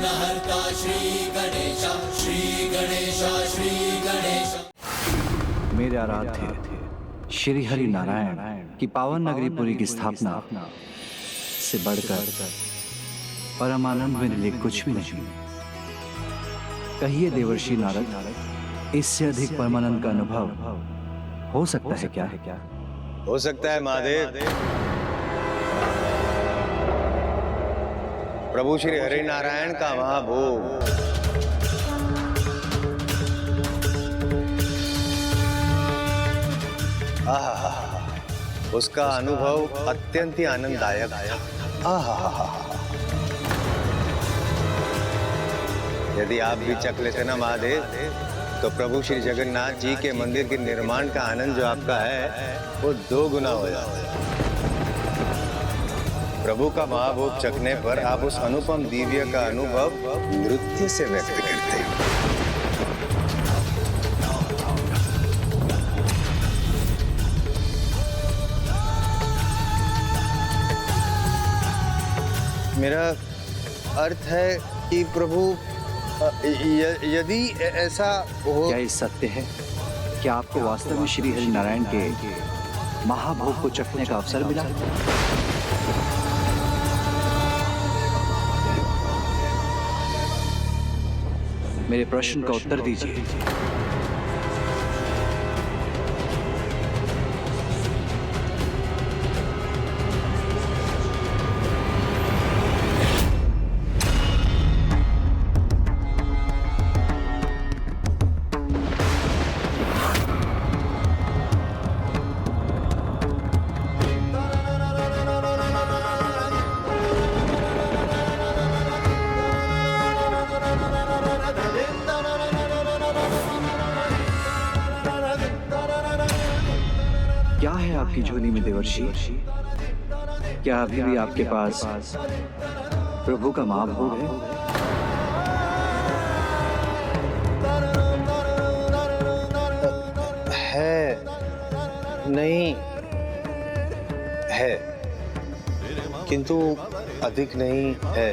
विघ्नहर्ता श्री गणेश, श्री गणेश, श्री गणेश। मेरे आराध्य श्री हरि नारायण की पावन नगरी पुरी की स्थापना से बढ़कर परम आनंद मेरे लिए कुछ भी नहीं। कहिए देवर्षि नारद, इससे अधिक परमानंद का अनुभव हो सकता है क्या? हो सकता है महादेव। प्रभु श्री हरि नारायण का महाभोग उसका अनुभव अत्यंत ही आनंददायक है। यदि आप भी चख लेते ना महादेव, तो प्रभु श्री जगन्नाथ जी के मंदिर के निर्माण का आनंद जो आपका है वो 2 गुना हो जाता है। प्रभु का महाभोग चखने पर आप उस अनुपम दिव्य का अनुभव नृत्य से व्यक्त करते हैं। मेरा अर्थ है कि प्रभु यदि ऐसा हो। क्या ये सत्य है कि आपको वास्तव में श्री हरि नारायण के महाभोग को चखने का अवसर मिला? मेरे प्रश्न का उत्तर दीजिए। क्या है आपकी झोली में देवर्षि? क्या अभी भी आपके पास प्रभु का महाभोग है? है नहीं है, किंतु अधिक नहीं है।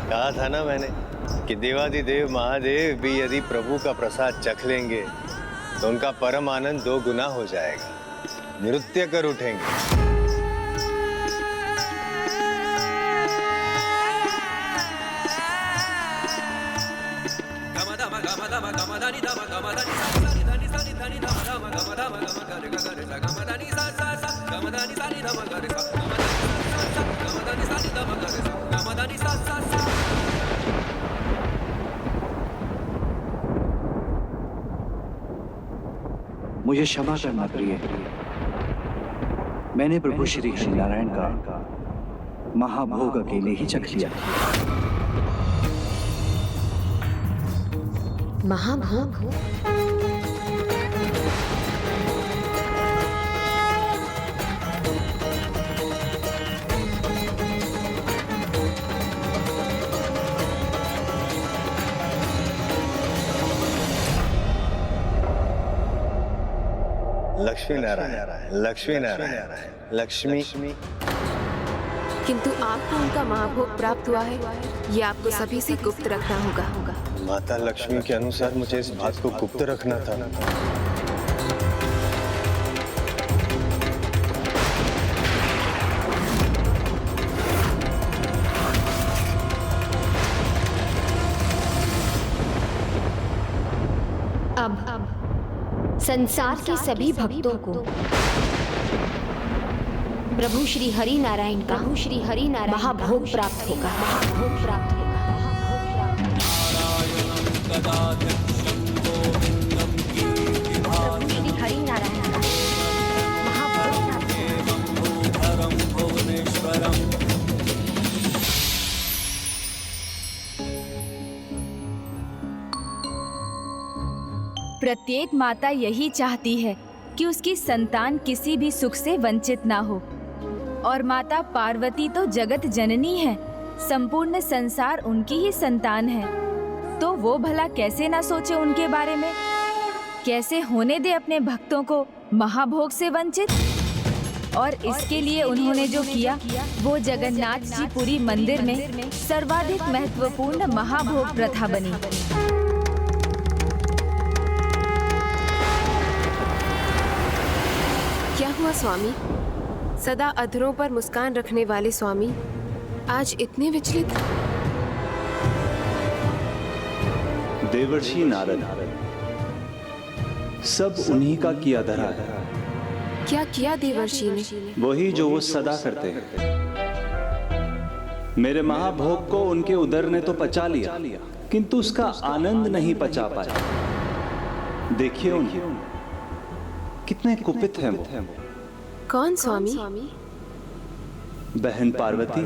कहा था ना मैंने कि देवादिदेव महादेव भी यदि प्रभु का प्रसाद चख लेंगे तो उनका परम आनंद 2 गुना हो जाएगा, नृत्य कर उठेंगे। मुझे क्षमा करना प्रिय, मैंने प्रभु श्री हरिनारायण का महाभोग अकेले ही चख लिया। महाभोग। लक्ष्मी नारायण, लक्ष्मी नारायण, लक्ष्मी। किंतु आपको उनका महाभोग प्राप्त हुआ है, ये आपको सभी से गुप्त रखना होगा। माता लक्ष्मी के अनुसार मुझे इस बात को गुप्त रखना था। अब संसार के सभी भक्तों को प्रभु श्री हरि नारायण का महाभोग प्राप्त होगा। प्रभु श्री हरि नारायण का महाभोग प्राप्त होगा। प्रत्येक माता यही चाहती है कि उसकी संतान किसी भी सुख से वंचित ना हो, और माता पार्वती तो जगत जननी है, संपूर्ण संसार उनकी ही संतान है, तो वो भला कैसे ना सोचे उनके बारे में, कैसे होने दे अपने भक्तों को महाभोग से वंचित। और इसके लिए उन्होंने जो किया वो जगन्नाथ जी पुरी मंदिर में सर्वाधिक महत्वपूर्ण महाभोग प्रथा बनी। क्या हुआ स्वामी? सदा अधरों पर मुस्कान रखने वाले स्वामी आज इतने विचलित? देवर्षि नारद, सब उन्हीं का किया धरा है। क्या किया देवर्षि ने? वही जो वो सदा करते हैं। मेरे महाभोग को उनके उदर ने तो पचा लिया, किंतु उसका आनंद नहीं पचा पाया। देखिए उन्हें, कितने कुपित हैं वो। कौन स्वामी? बहन पार्वती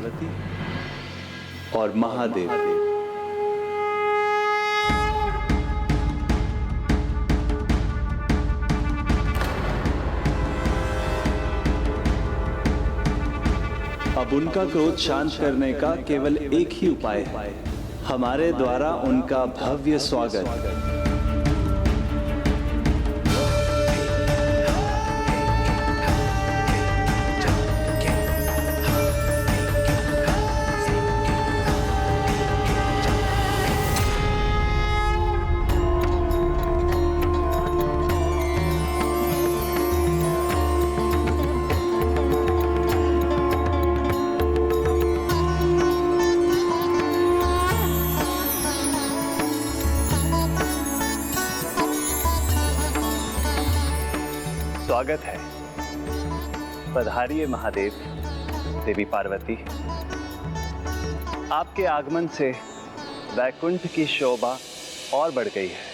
और महादेव। अब उनका क्रोध शांत करने का केवल एक ही उपाय है, हमारे द्वारा उनका भव्य स्वागत। स्वागत है। पधारिए महादेव, देवी पार्वती। आपके आगमन से वैकुंठ की शोभा और बढ़ गई है।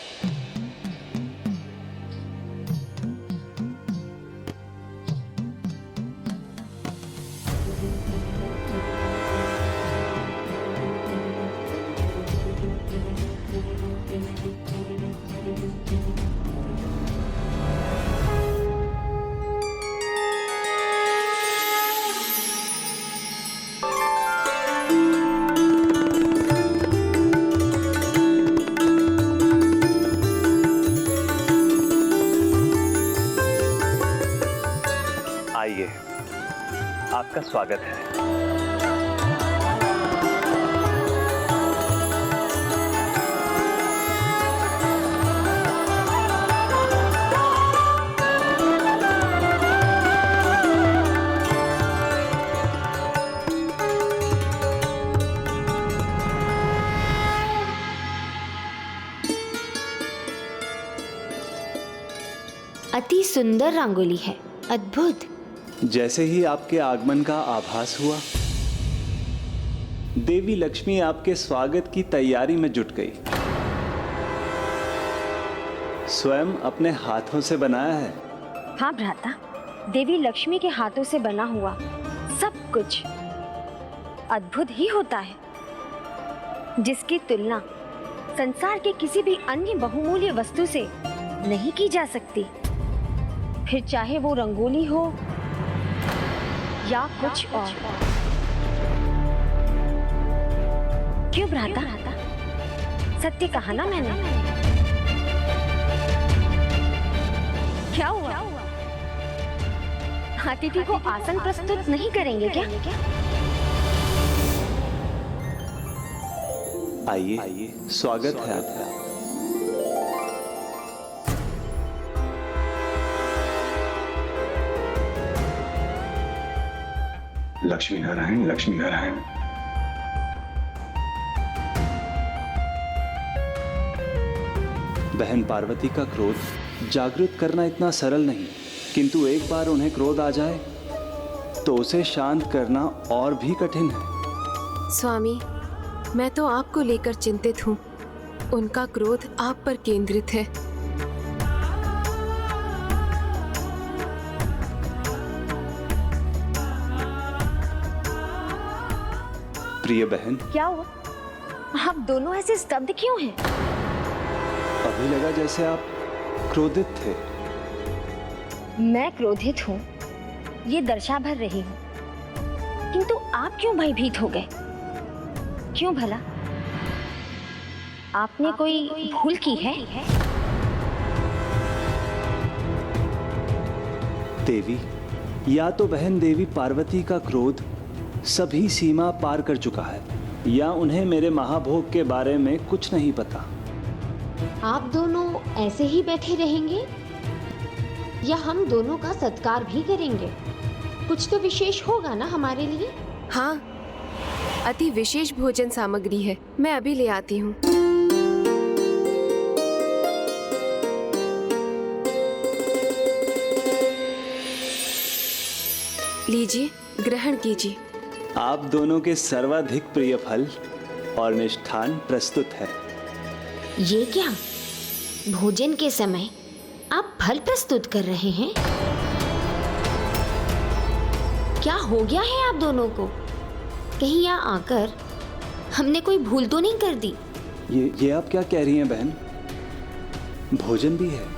आइए, आपका स्वागत है। अति सुंदर रंगोली है, अद्भुत। जैसे ही आपके आगमन का आभास हुआ, देवी लक्ष्मी आपके स्वागत की तैयारी में जुट गई। स्वयं अपने हाथों से बनाया है। हाँ भ्राता, देवी लक्ष्मी के हाथों से बना हुआ सब कुछ अद्भुत ही होता है, जिसकी तुलना संसार के किसी भी अन्य बहुमूल्य वस्तु से नहीं की जा सकती, फिर चाहे वो रंगोली हो या कुछ और। क्यों भ्राता, सत्य कहा ना मैंने। क्या हुआ? अतिथि को आसन प्रस्तुत नहीं करेंगे क्या? आइए, स्वागत है आपका। लक्ष्मी नारायण, लक्ष्मी नारायण। बहन पार्वती का क्रोध जागृत करना इतना सरल नहीं, किंतु एक बार उन्हें क्रोध आ जाए तो उसे शांत करना और भी कठिन है। स्वामी, मैं तो आपको लेकर चिंतित हूँ। उनका क्रोध आप पर केंद्रित है। प्रिय बहन, क्या हुआ? आप दोनों ऐसे स्तब्ध क्यों हैं? अभी लगा जैसे आप क्रोधित थे। मैं क्रोधित हूँ ये दर्शा भर रही हूँ, किंतु आप क्यों भयभीत हो गए? क्यों भला? आपने कोई भूल की है? देवी, या तो बहन देवी पार्वती का क्रोध सभी सीमा पार कर चुका है, या उन्हें मेरे महाभोग के बारे में कुछ नहीं पता। आप दोनों ऐसे ही बैठे रहेंगे या हम दोनों का सत्कार भी करेंगे? कुछ तो विशेष होगा ना हमारे लिए? हाँ, अति विशेष भोजन सामग्री है, मैं अभी ले आती हूँ। लीजिए, ग्रहण कीजिए। आप दोनों के सर्वाधिक प्रिय फल और मिष्ठान प्रस्तुत है। ये क्या? भोजन के समय आप फल प्रस्तुत कर रहे हैं? क्या हो गया है आप दोनों को? कहीं यहाँ आकर हमने कोई भूल तो नहीं कर दी? ये आप क्या कह रही हैं बहन? भोजन भी है।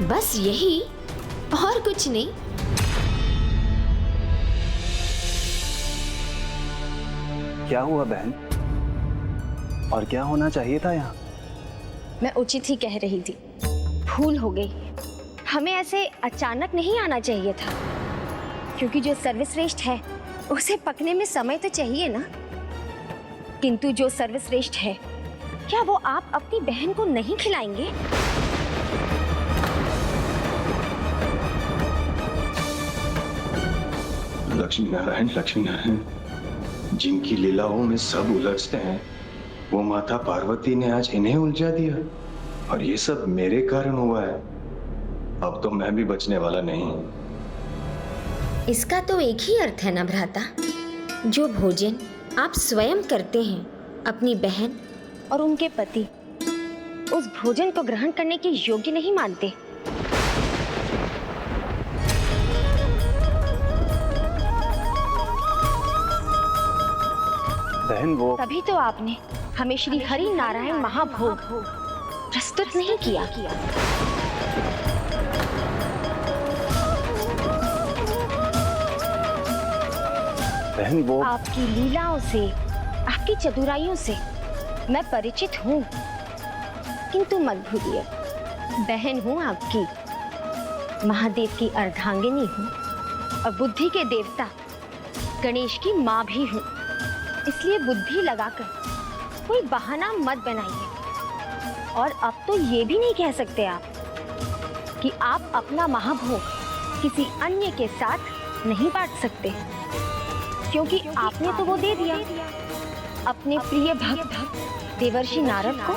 बस यही और कुछ नहीं? क्या हुआ बहन? और क्या होना चाहिए था यहाँ? मैं उचित ही कह रही थी, भूल हो गई। हमें ऐसे अचानक नहीं आना चाहिए था, क्योंकि जो सर्वश्रेष्ठ है उसे पकने में समय तो चाहिए ना। किंतु जो सर्वश्रेष्ठ है, क्या वो आप अपनी बहन को नहीं खिलाएंगे? लक्ष्मी नारायण, लक्ष्मी नारायण। जिनकी लीलाओं में सब उलझते हैं, वो माता पार्वती ने आज इन्हें उलझा दिया, और ये सब मेरे कारण हुआ है। अब तो मैं भी बचने वाला नहीं। इसका तो एक ही अर्थ है ना भ्राता, जो भोजन आप स्वयं करते हैं अपनी बहन और उनके पति उस भोजन को ग्रहण करने के योग्य नहीं मानते। बहन वो तभी तो आपने हमें श्री हरि नारायण महाभोग प्रस्तुत नहीं किया। बहन वो आपकी लीलाओं से, आपकी चतुराइयों से मैं परिचित हूँ, किंतु मत भूलिए, बहन हूँ आपकी, महादेव की अर्धांगिनी हूँ और बुद्धि के देवता गणेश की माँ भी हूँ। इसलिए बुद्धि लगाकर कोई बहाना मत बनाइए। और अब तो ये भी नहीं कह सकते आप कि आप अपना महाभोग किसी अन्य के साथ नहीं बांट सकते, क्योंकि आपने तो वो दे दिया अपने प्रिय भक्त देवर्षि नारद को।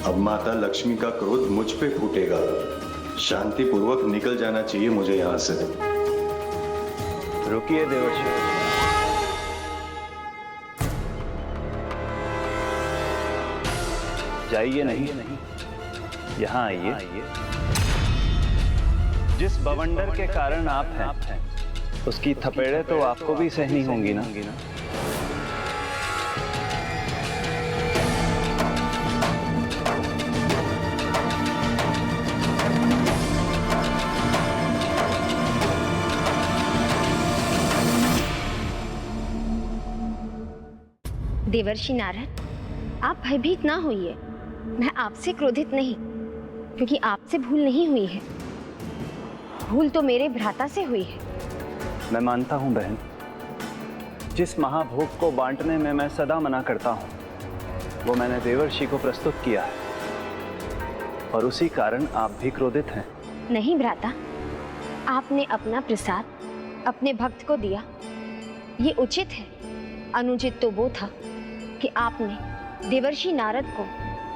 अब माता लक्ष्मी का क्रोध मुझ पे फूटेगा। शांति पूर्वक निकल जाना चाहिए मुझे यहाँ से। रुकिए देवर्षि। जाइए नहीं, यहाँ आइए। जिस बवंडर के कारण आप हैं, उसकी थपेड़े तो आपको भी सहनी होंगी ना। देवर्षि नारद, आप भयभीत ना होइए। मैं आपसे क्रोधित नहीं, क्योंकि आपसे भूल नहीं हुई है। भूल तो मेरे भ्राता से हुई है। मैं मानता हूं बहन, जिस महाभोग को बांटने में मैं सदा मना करता हूं, वो मैंने देवर्षि को प्रस्तुत किया है, और उसी कारण आप भी क्रोधित हैं। नहीं भ्राता, आपने अपना प्रसाद अपने भक्त को दिया, ये उचित है। अनुचित तो वो था कि आपने देवर्षि नारद को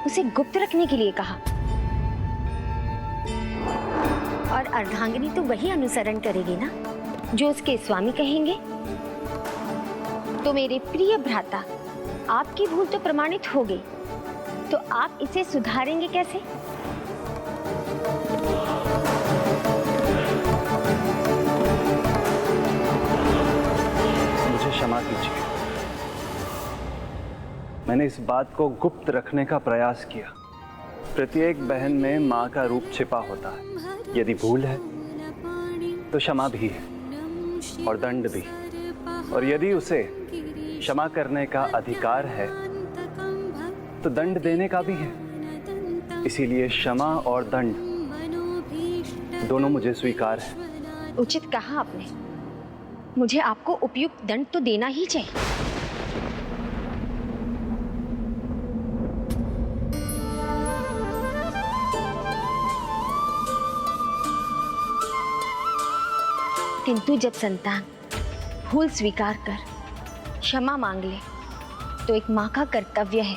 उसे गुप्त रखने के लिए कहा, और अर्धांगिनी तो वही अनुसरण करेगी ना जो उसके स्वामी कहेंगे। तो मेरे प्रिय भ्राता, आपकी भूल तो प्रमाणित हो गई, तो आप इसे सुधारेंगे कैसे? मुझे क्षमा कीजिए, मैंने इस बात को गुप्त रखने का प्रयास किया। प्रत्येक बहन में माँ का रूप छिपा होता है। यदि भूल है तो क्षमा भी है, और दंड भी। और यदि उसे क्षमा करने का अधिकार है तो दंड देने का भी है। इसीलिए क्षमा और दंड दोनों मुझे स्वीकार है। उचित कहा आपने। मुझे आपको उपयुक्त दंड तो देना ही चाहिए। किंतु जब संतान भूल स्वीकार कर क्षमा मांग ले, तो एक माँ का कर्तव्य है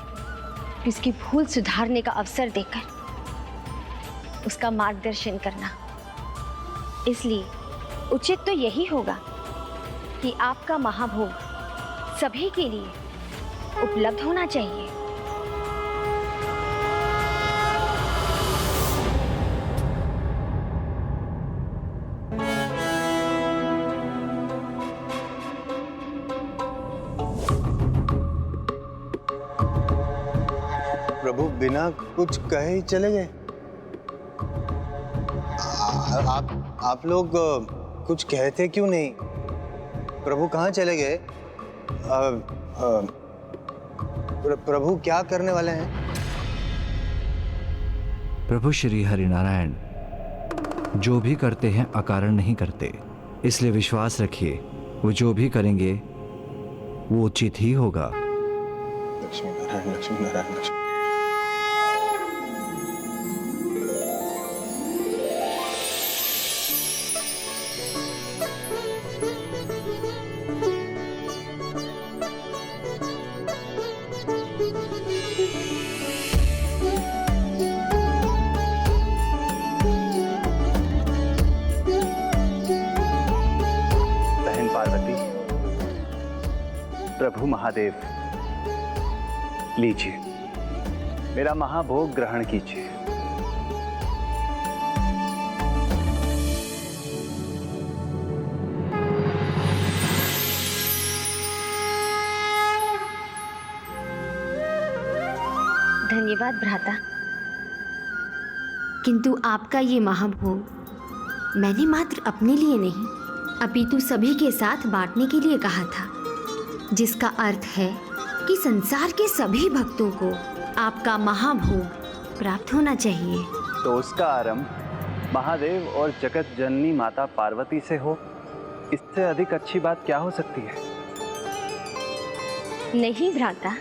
कि उसकी भूल सुधारने का अवसर देकर उसका मार्गदर्शन करना। इसलिए उचित तो यही होगा कि आपका महाभोग सभी के लिए उपलब्ध होना चाहिए। प्रभु बिना कुछ कहे ही चले गए। आप लोग कुछ कहते क्यों नहीं? प्रभु कहाँ चले गए? प्रभु क्या करने वाले हैं? प्रभु श्री हरिनारायण जो भी करते हैं अकारण नहीं करते, इसलिए विश्वास रखिए वो जो भी करेंगे वो उचित ही होगा। लक्ष्मी नारायण, लक्ष्मी नारायण, लक्ष्मी। प्रभु महादेव, लीजिए मेरा महाभोग ग्रहण कीजिए। धन्यवाद भ्राता। किंतु आपका ये महाभोग मैंने मात्र अपने लिए नहीं, अपितु सभी के साथ बांटने के लिए कहा था, जिसका अर्थ है कि संसार के सभी भक्तों को आपका महाभोग प्राप्त होना चाहिए। तो उसका आरंभ महादेव और जगत जननी माता पार्वती से हो, इससे अधिक अच्छी बात क्या हो सकती है? नहीं भ्राता,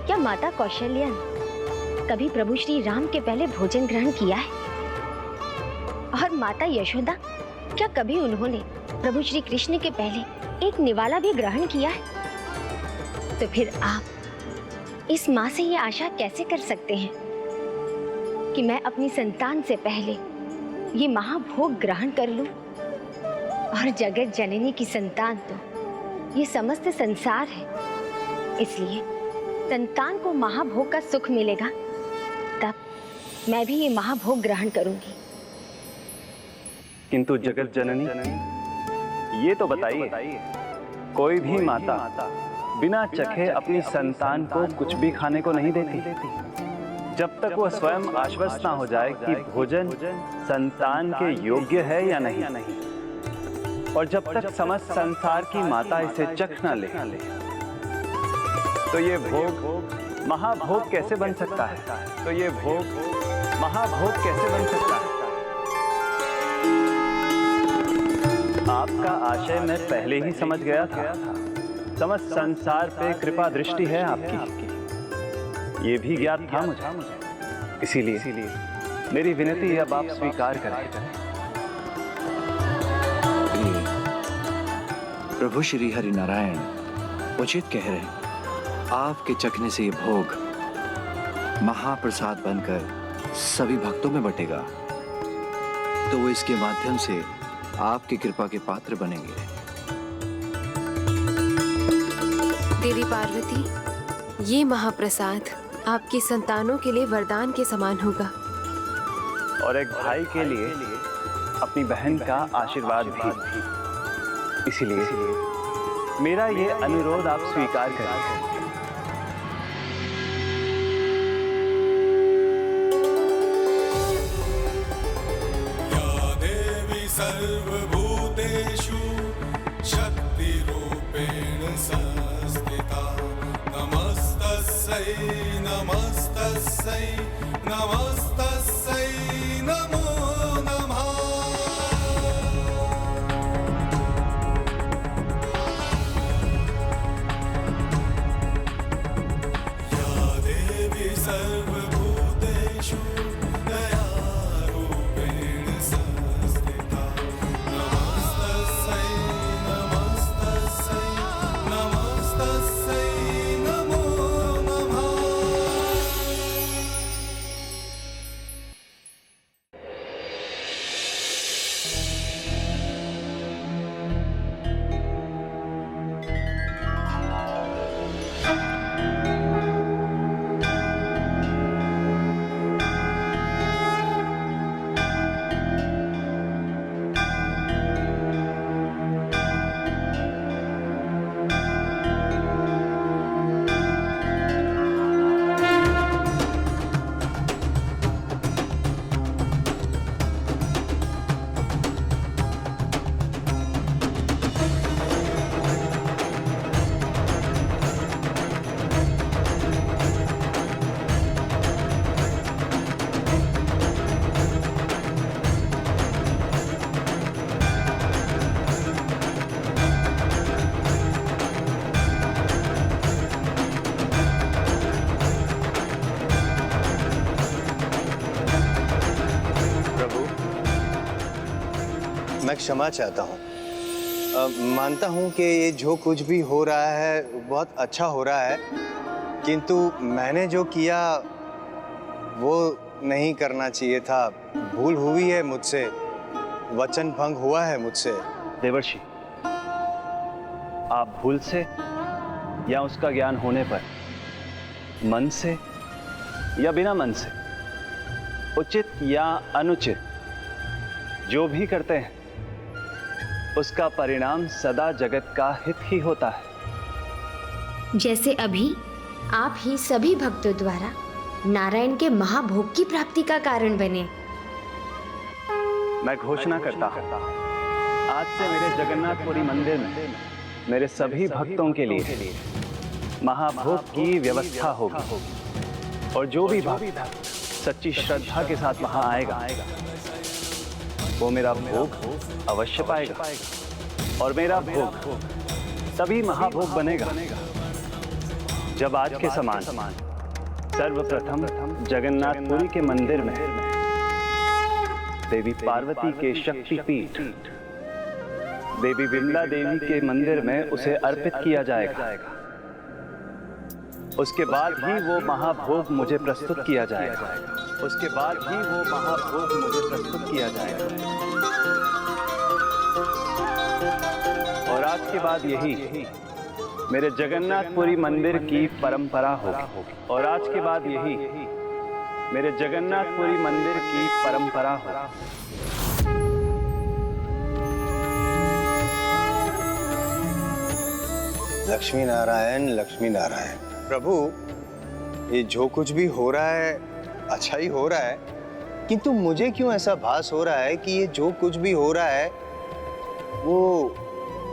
क्या माता कौशल्या ने कभी प्रभु श्री राम के पहले भोजन ग्रहण किया है? और माता यशोदा, क्या कभी उन्होंने प्रभु श्री कृष्ण के पहले एक निवाला भी ग्रहण किया है? तो फिर आप इस माँ से ये आशा कैसे कर सकते हैं कि मैं अपनी संतान से पहले ये महाभोग ग्रहण कर लूं? और जगत जननी की संतान तो ये समस्त संसार है। इसलिए संतान को महाभोग का सुख मिलेगा, तब मैं भी ये महाभोग ग्रहण करूंगी। किंतु जगत जननी, ये तो बताइए, कोई भी माता बिना चखे अपनी संतान को कुछ भी खाने को नहीं देती जब तक वह स्वयं आश्वस्त ना हो जाए कि भोजन संतान के योग्य है या नहीं, और जब तक समस्त संसार की माता इसे चख ना ले, तो ये भोग महाभोग कैसे बन सकता है? तो ये भोग महाभोग कैसे बन सकता है? आपका आशय मैं पहले ही समझ गया था। समस्त संसार पे कृपा दृष्टि है आपकी, ये भी ज्ञात था मुझे। इसीलिए मेरी विनती अब आप स्वीकार करें। प्रभु श्री हरि नारायण उचित कह रहे हैं। आपके चखने से ये भोग महाप्रसाद बनकर सभी भक्तों में बटेगा, तो वो इसके माध्यम से आपकी कृपा के पात्र बनेंगे। देवी पार्वती, ये महाप्रसाद आपकी संतानों के लिए वरदान के समान होगा, और एक भाई के लिए अपनी बहन का आशीर्वाद भी। इसीलिए मेरा ये अनुरोध आप स्वीकार करें। सर्वभूतेषु शक्तिरूपेण संस्थिता नमस्तस्यै नमस्तस्यै नमस्तस्यै नमो नमः। या देवी सर्वभूतेषु दयारूपेण संस्थिता नमस्तस्यै नमस्तस्यै नमस्तस्यै नमो नमः। मैं क्षमा चाहता हूँ। मानता हूँ कि ये जो कुछ भी हो रहा है बहुत अच्छा हो रहा है, किंतु मैंने जो किया वो नहीं करना चाहिए था। भूल हुई है मुझसे, वचन भंग हुआ है मुझसे। देवर्षि, आप भूल से या उसका ज्ञान होने पर, मन से या बिना मन से, उचित या अनुचित जो भी करते हैं उसका परिणाम सदा जगत का हित ही होता है। जैसे अभी आप ही सभी भक्तों द्वारा नारायण के महाभोग की प्राप्ति का कारण बने। मैं घोषणा करता हूँ, आज से मेरे जगन्नाथपुरी मंदिर में मेरे सभी भक्तों के लिए महाभोग की व्यवस्था होगी, और जो भी भक्त सच्ची श्रद्धा के साथ वहां आएगा वो मेरा भोग अवश्य पाएगा, और मेरा भोग तभी महाभोग बनेगा जब आज के समान सर्वप्रथम जगन्नाथपुरी के मंदिर में देवी पार्वती के शक्तिपीठ देवी विमला देवी के मंदिर में उसे अर्पित किया जाएगा। उसके बाद ही वो महाभोग मुझे प्रस्तुत किया जाएगा। उसके बाद ही वो महाभोग मुझे प्रस्तुत किया जाएगा। के बाद यही मेरे जगन्नाथपुरी मंदिर की परंपरा होगी। और आज के बाद यही मेरे जगन्नाथपुरी मंदिर की परंपरा होगी। लक्ष्मी नारायण, लक्ष्मी नारायण। प्रभु, ये जो कुछ भी हो रहा है अच्छा ही हो रहा है, किंतु मुझे क्यों ऐसा भास हो रहा है कि ये जो कुछ भी हो रहा है वो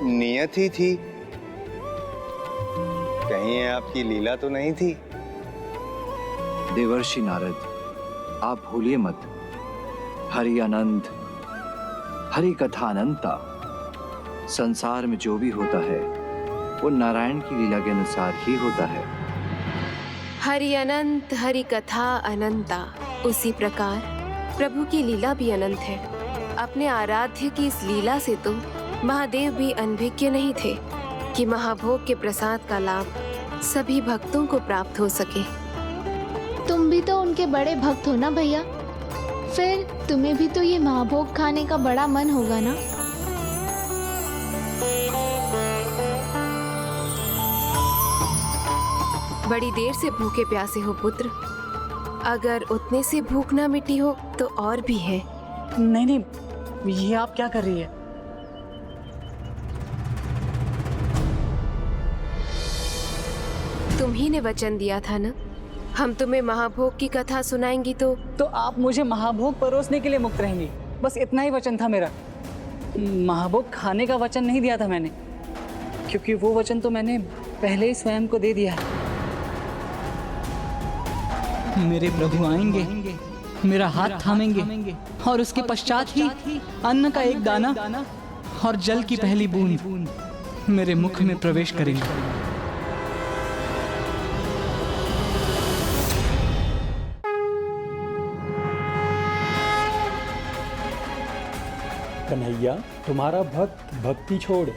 नियत ही थी? कहीं ये आपकी लीला तो नहीं थी? देवर्षि नारद, आप भूलिए मत, हरि अनंत, हरि कथा अनंता। संसार में जो भी होता है वो नारायण की लीला के अनुसार ही होता है। हरि अनंत, हरि कथा अनंता। उसी प्रकार प्रभु की लीला भी अनंत है। अपने आराध्य की इस लीला से तो महादेव भी अनभिज्ञ नहीं थे कि महाभोग के प्रसाद का लाभ सभी भक्तों को प्राप्त हो सके। तुम भी तो उनके बड़े भक्त हो ना भैया, फिर तुम्हें भी तो ये महाभोग खाने का बड़ा मन होगा ना। बड़ी देर से भूखे प्यासे हो पुत्र, अगर उतने से भूख ना मिटी हो तो और भी है। नहीं नहीं, ये आप क्या कर रही है? तुम ही ने वचन दिया था ना, हम तुम्हें महाभोग की कथा सुनाएंगी तो आप मुझे महाभोग परोसने के लिए मुक्त रहेंगी, बस इतना ही वचन था मेरा। महाभोग खाने का वचन नहीं दिया था मैंने, क्योंकि वो वचन तो मैंने पहले ही स्वयं को दे दिया है। मेरे प्रभु आएंगे, मेरा हाथ थामेंगे और उसके पश्चात ही अन्न का एक दाना और जल की पहली बूंद मेरे मुख में प्रवेश करेंगे। कन्हैया, तुम्हारा भक्त भक्ति छोड़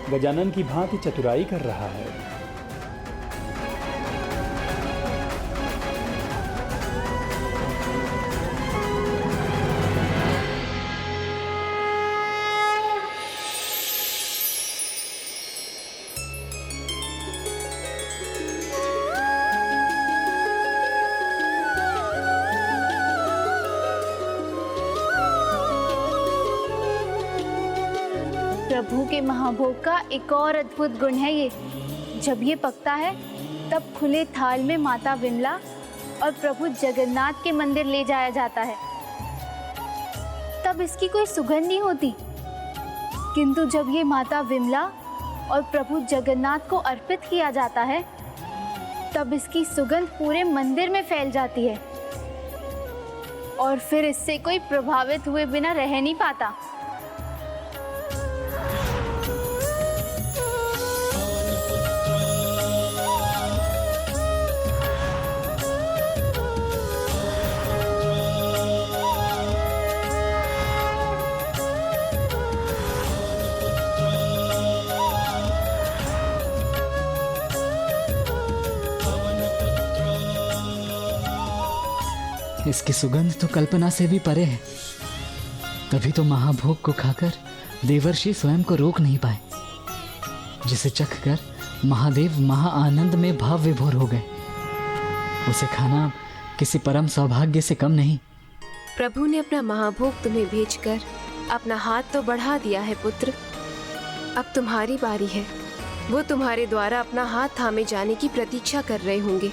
गजानन की भांति चतुराई कर रहा है। प्रभु के महाभोग का एक और अद्भुत गुण है ये, जब ये पकता है तब खुले थाल में माता विमला और प्रभु जगन्नाथ के मंदिर ले जाया जाता है। तब इसकी कोई सुगंध नहीं होती, किंतु जब ये माता विमला और प्रभु जगन्नाथ को अर्पित किया जाता है तब इसकी सुगंध पूरे मंदिर में फैल जाती है और फिर इससे कोई प्रभावित हुए बिना रह नहीं पाता। इसकी सुगंध तो कल्पना से भी परे है, तभी तो महाभोग को खाकर देवर्षि स्वयं को रोक नहीं पाए, जिसे चखकर महादेव महा आनंद में भाव विभोर हो गए। उसे खाना किसी परम सौभाग्य से कम नहीं। प्रभु ने अपना महाभोग तुम्हें भेजकर अपना हाथ तो बढ़ा दिया है पुत्र, अब तुम्हारी बारी है। वो तुम्हारे द्वारा अपना हाथ थामे जाने की प्रतीक्षा कर रहे होंगे।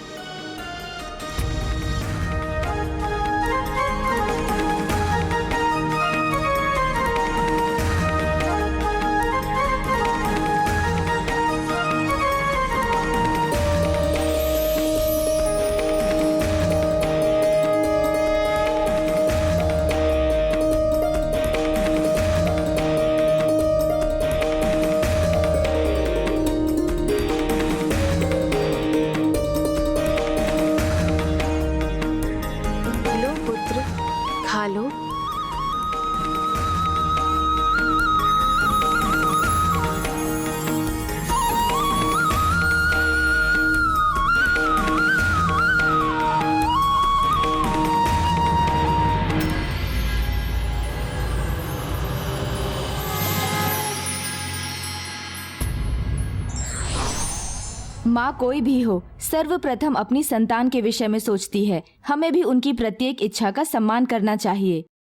माँ कोई भी हो, सर्वप्रथम अपनी संतान के विषय में सोचती है। हमें भी उनकी प्रत्येक इच्छा का सम्मान करना चाहिए।